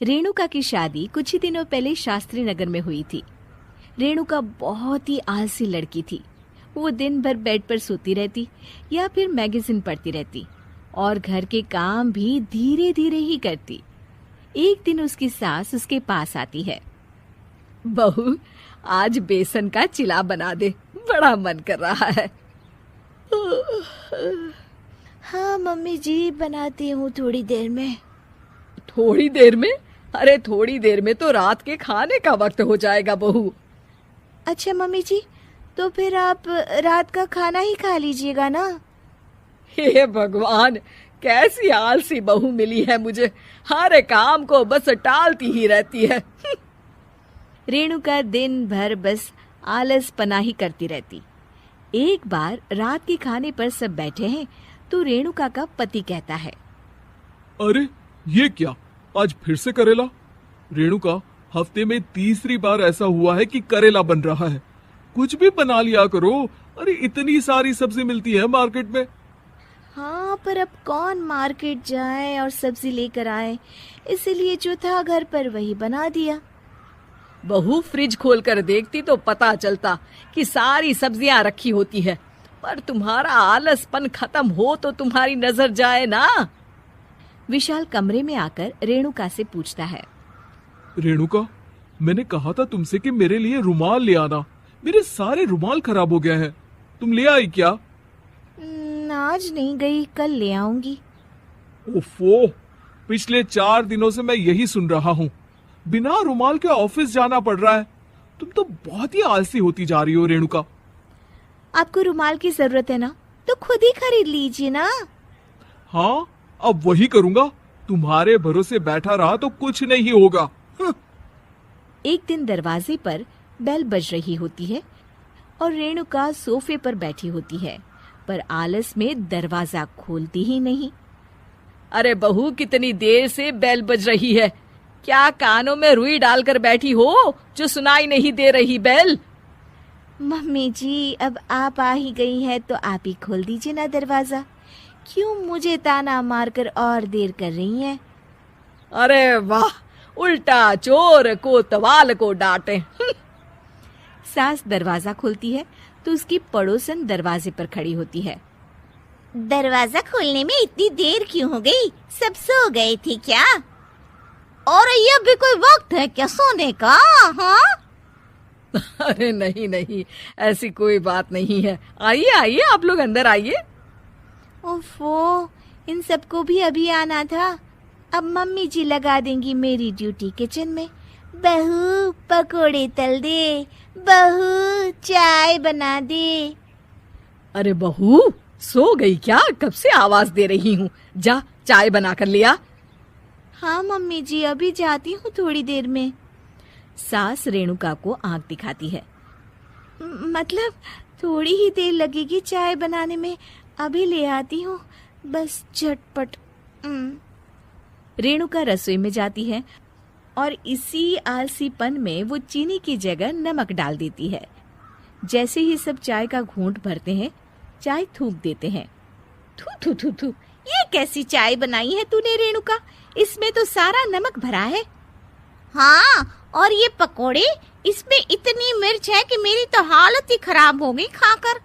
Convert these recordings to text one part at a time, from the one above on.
रेणुका की शादी कुछ ही दिनों पहले शास्त्री नगर में हुई थी। रेणुका बहुत ही आलसी लड़की थी। वो दिन भर बेड पर सोती रहती या फिर मैगजीन पढ़ती रहती और घर के काम भी धीरे धीरे ही करती। एक दिन उसकी सास उसके पास आती है। बहू, आज बेसन का चिला बना दे, बड़ा मन कर रहा है। हाँ मम्मी जी, बनाती हूँ थोड़ी देर में। थोड़ी देर में? अरे थोड़ी देर में तो रात के खाने का वक्त हो जाएगा बहू। अच्छा मम्मी जी, तो फिर आप रात का खाना ही खा लीजिएगा ना। हे भगवान, कैसी आलसी बहू मिली है मुझे, हर काम को बस टालती ही रहती है। रेणुका दिन भर बस आलस पना ही करती रहती। एक बार रात के खाने पर सब बैठे हैं तो रेणुका का पति कहता है, अरे ये क्या, आज फिर से करेला? रेणुका, हफ्ते में तीसरी बार ऐसा हुआ है कि करेला बन रहा है। कुछ भी बना लिया करो। अरे इतनी सारी सब्जी मिलती है मार्केट में। हाँ, पर अब कौन मार्केट जाए और सब्जी लेकर आए, इसीलिए जो था घर पर वही बना दिया। बहू, फ्रिज खोल कर देखती तो पता चलता कि सारी सब्जियां रखी होती है, पर तुम्हारा आलसपन खत्म हो तो तुम्हारी नजर जाए ना। विशाल कमरे में आकर रेणुका से पूछता है, रेणुका, मैंने कहा था तुमसे कि मेरे लिए रुमाल ले आना। मेरे सारे रुमाल खराब हो गए हैं। तुम ले आई क्या? आज नहीं गई, कल ले आऊंगी। ओफो, पिछले 4 दिनों से मैं यही सुन रहा हूँ। बिना रुमाल के ऑफिस जाना पड़ रहा है। तुम तो बहुत ही आलसी होती जा रही हो रेणुका। आपको रुमाल की जरूरत है ना, तो खुद ही खरीद लीजिए ना। हाँ, अब वही करूंगा। तुम्हारे भरोसे बैठा रहा तो कुछ नहीं होगा। एक दिन दरवाजे पर बेल बज रही होती है और रेणुका सोफे पर बैठी होती है, पर आलस में दरवाजा खोलती ही नहीं। अरे बहू, कितनी देर से बेल बज रही है? क्या कानों में रुई डालकर बैठी हो जो सुनाई नहीं दे रही बेल? मम्मी जी, अब आप आ ही गई है तो आप ही खोल दीजिए ना दरवाजा। क्यों मुझे ताना मारकर और देर कर रही हैं? अरे वाह, उल्टा चोर कोतवाल को डांटे। सास दरवाजा खोलती है तो उसकी पड़ोसन दरवाजे पर खड़ी होती है। दरवाजा खोलने में इतनी देर क्यों हो गई? सब सो गए थे क्या? और ये भी कोई वक्त है क्या सोने का? हाँ? अरे नहीं नहीं, ऐसी कोई बात नहीं है। आइए आइए, आप लोग अंदर आइए। ओफो, इन सबको भी अभी आना था। अब मम्मी जी लगा देंगी मेरी ड्यूटी किचन में। बहू पकोड़े तल दे, बहू चाय बना दे। अरे बहू, सो गई क्या? कब से आवाज दे रही हूँ, जा चाय बना कर लिया। हाँ मम्मी जी, अभी जाती हूँ थोड़ी देर में। सास रेणुका को आंख दिखाती है। मतलब थोड़ी ही देर लगेगी चाय बनाने में, अभी ले आती हूँ, बस झटपट। रेणुका रसोई में जाती है और इसी आलसीपन में वो चीनी की जगह नमक डाल देती है। जैसे ही सब चाय का घूंट भरते हैं, चाय थूक देते हैं। थू थू थू थू, ये कैसी चाय बनाई है तूने रेणुका? इसमें तो सारा नमक भरा है। हाँ, और ये पकोड़े, इसमें इतनी मिर्च है कि मेरी तो हालत ही खराब हो गई खाकर।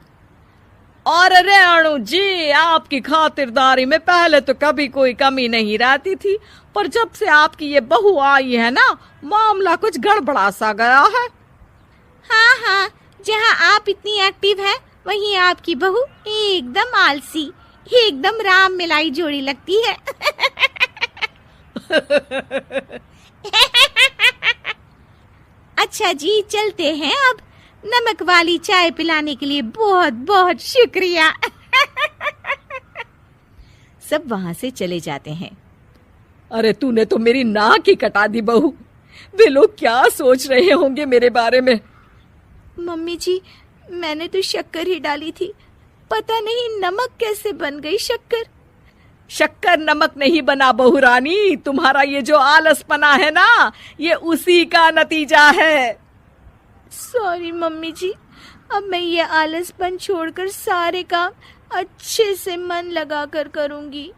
और रेणु जी, आपकी खातिरदारी में पहले तो कभी कोई कमी नहीं रहती थी, पर जब से आपकी ये बहू आई है ना, मामला कुछ गड़बड़ा सा गया है। हाँ हाँ, जहाँ आप इतनी एक्टिव है, वहीं आपकी बहू एकदम आलसी, एकदम राम मिलाई जोड़ी लगती है। अच्छा जी, चलते हैं अब। नमक वाली चाय पिलाने के लिए बहुत बहुत शुक्रिया। सब वहां से चले जाते हैं। अरे तूने तो मेरी नाक ही कटा दी बहू। वे लोग क्या सोच रहे होंगे मेरे बारे में? मम्मी जी, मैंने तो शक्कर ही डाली थी, पता नहीं नमक कैसे बन गई शक्कर। शक्कर नमक नहीं बना बहू रानी, तुम्हारा ये जो आलसपना है ना, ये उसी का नतीजा है। सॉरी मम्मी जी, अब मैं ये आलसपन छोड़कर सारे काम अच्छे से मन लगाकर करूंगी।